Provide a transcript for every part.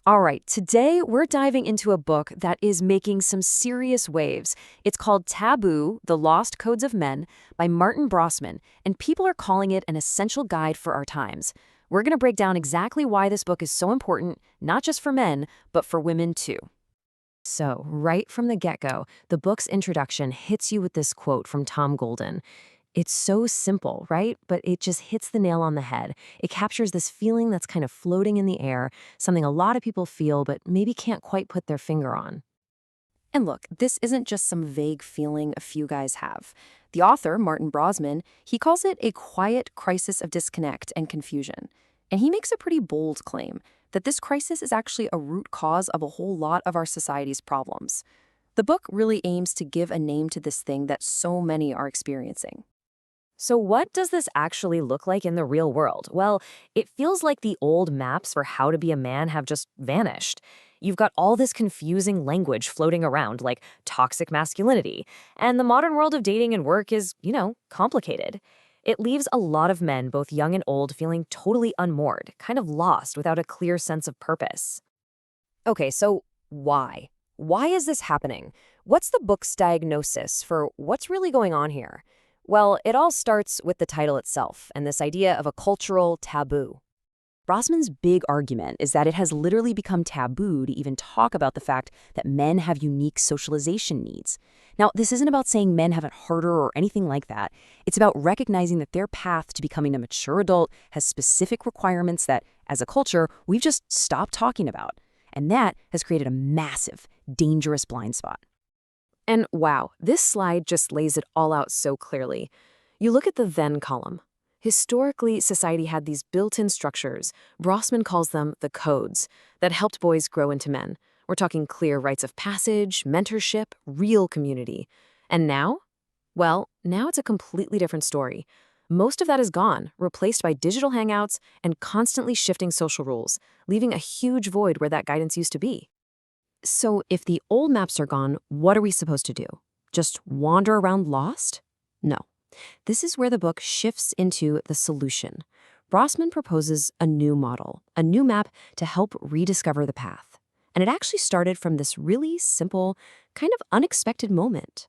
All right, today we're diving into a book that is making some serious waves. It's called Taboo, The Lost Codes of Men by Martin Brossman, and people are calling it an essential guide for our times. We're going to break down exactly why this book is so important, not just for men, but for women too. So, right from the get-go, the book's introduction hits you with this quote from Tom Golden. It's so simple, right? But it just hits the nail on the head. It captures this feeling that's kind of floating in the air, something a lot of people feel but maybe can't quite put their finger on. And look, this isn't just some vague feeling a few guys have. The author, Martin Brossman, he calls it a quiet crisis of disconnect and confusion. And he makes a pretty bold claim that this crisis is actually a root cause of a whole lot of our society's problems. The book really aims to give a name to this thing that so many are experiencing. So what does this actually look like in the real world? Well, it feels like the old maps for how to be a man have just vanished. You've got all this confusing language floating around, like toxic masculinity, and the modern world of dating and work is, complicated. It leaves a lot of men, both young and old, feeling totally unmoored, kind of lost without a clear sense of purpose. Okay, so why? Why is this happening? What's the book's diagnosis for what's really going on here? Well, it all starts with the title itself and this idea of a cultural taboo. Brossman's big argument is that it has literally become taboo to even talk about the fact that men have unique socialization needs. Now, this isn't about saying men have it harder or anything like that. It's about recognizing that their path to becoming a mature adult has specific requirements that, as a culture, we've just stopped talking about. And that has created a massive, dangerous blind spot. And wow, this slide just lays it all out so clearly. You look at the then column. Historically, society had these built-in structures. Brossman calls them the codes that helped boys grow into men. We're talking clear rites of passage, mentorship, real community. And now? Well, now it's a completely different story. Most of that is gone, replaced by digital hangouts and constantly shifting social rules, leaving a huge void where that guidance used to be. So if the old maps are gone, what are we supposed to do? Just wander around lost? No. This is where the book shifts into the solution. Brossman proposes a new model, a new map to help rediscover the path. And it actually started from this really simple, kind of unexpected moment.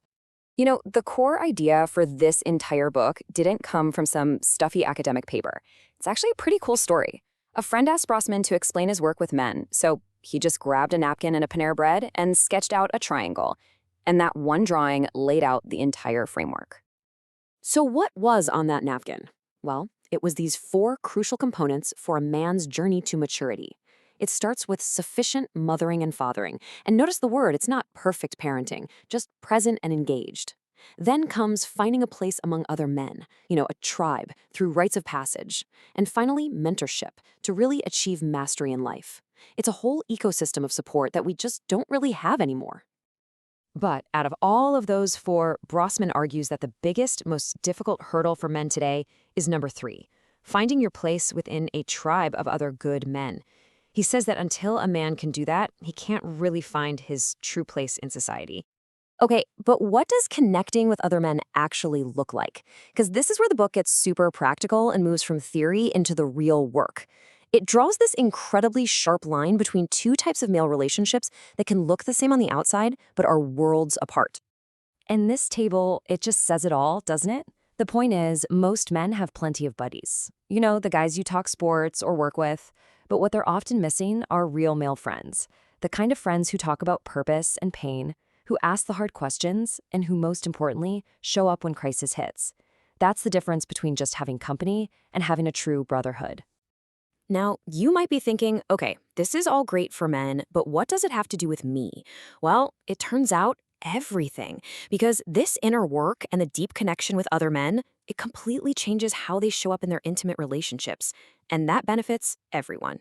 The core idea for this entire book didn't come from some stuffy academic paper. It's actually a pretty cool story. A friend asked Brossman to explain his work with men, so he just grabbed a napkin and a Panera Bread and sketched out a triangle. And that one drawing laid out the entire framework. So what was on that napkin? Well, it was these 4 crucial components for a man's journey to maturity. It starts with sufficient mothering and fathering. And notice the word, it's not perfect parenting, just present and engaged. Then comes finding a place among other men, a tribe, through rites of passage. And finally, mentorship, to really achieve mastery in life. It's a whole ecosystem of support that we just don't really have anymore. But out of all of those 4, Brossman argues that the biggest, most difficult hurdle for men today is number 3, finding your place within a tribe of other good men. He says that until a man can do that, he can't really find his true place in society. Okay, but what does connecting with other men actually look like? Because this is where the book gets super practical and moves from theory into the real work. It draws this incredibly sharp line between 2 types of male relationships that can look the same on the outside, but are worlds apart. And this table, it just says it all, doesn't it? The point is, most men have plenty of buddies. The guys you talk sports or work with. But what they're often missing are real male friends. The kind of friends who talk about purpose and pain, who ask the hard questions, and who, most importantly, show up when crisis hits. That's the difference between just having company and having a true brotherhood. Now, you might be thinking, okay, this is all great for men, but what does it have to do with me? Well, it turns out everything, because this inner work and the deep connection with other men, it completely changes how they show up in their intimate relationships, and that benefits everyone.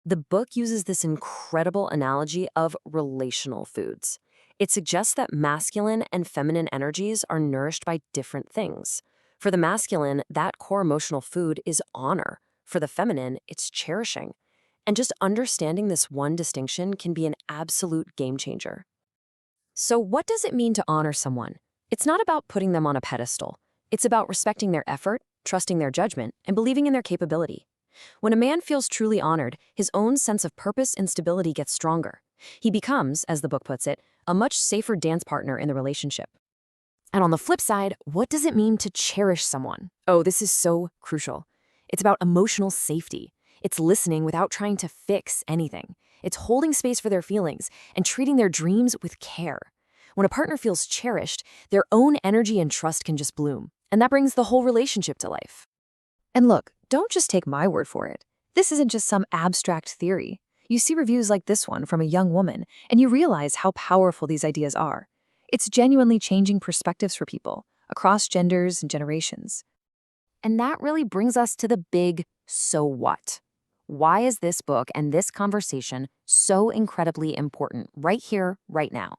The book uses this incredible analogy of relational foods. It suggests that masculine and feminine energies are nourished by different things. For the masculine, that core emotional food is honor. For the feminine, it's cherishing. And just understanding this one distinction can be an absolute game changer. So what does it mean to honor someone? It's not about putting them on a pedestal. It's about respecting their effort, trusting their judgment, and believing in their capability. When a man feels truly honored, his own sense of purpose and stability gets stronger. He becomes, as the book puts it, a much safer dance partner in the relationship. And on the flip side, what does it mean to cherish someone? Oh, this is so crucial. It's about emotional safety. It's listening without trying to fix anything. It's holding space for their feelings and treating their dreams with care. When a partner feels cherished, their own energy and trust can just bloom, and that brings the whole relationship to life. And look, don't just take my word for it. This isn't just some abstract theory. You see reviews like this one from a young woman, and you realize how powerful these ideas are. It's genuinely changing perspectives for people, across genders and generations. And that really brings us to the big so what. Why is this book and this conversation so incredibly important right here, right now?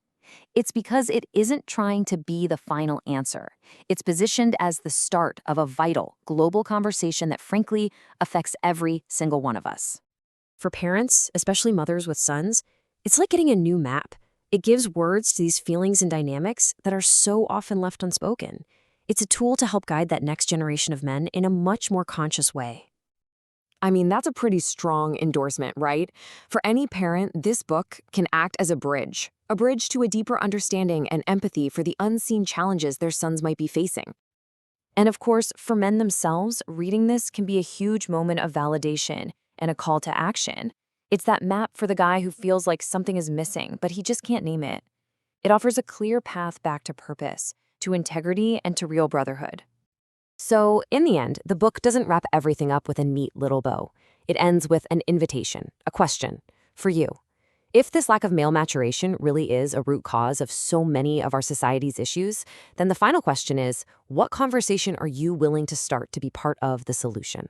It's because it isn't trying to be the final answer. It's positioned as the start of a vital, global conversation that frankly affects every single one of us. For parents, especially mothers with sons, it's like getting a new map. It gives words to these feelings and dynamics that are so often left unspoken. It's a tool to help guide that next generation of men in a much more conscious way. I mean, that's a pretty strong endorsement, right? For any parent, this book can act as a bridge to a deeper understanding and empathy for the unseen challenges their sons might be facing. And of course, for men themselves, reading this can be a huge moment of validation and a call to action. It's that map for the guy who feels like something is missing, but he just can't name it. It offers a clear path back to purpose, to integrity, and to real brotherhood. So, in the end, the book doesn't wrap everything up with a neat little bow. It ends with an invitation, a question, for you. If this lack of male maturation really is a root cause of so many of our society's issues, then the final question is, what conversation are you willing to start to be part of the solution?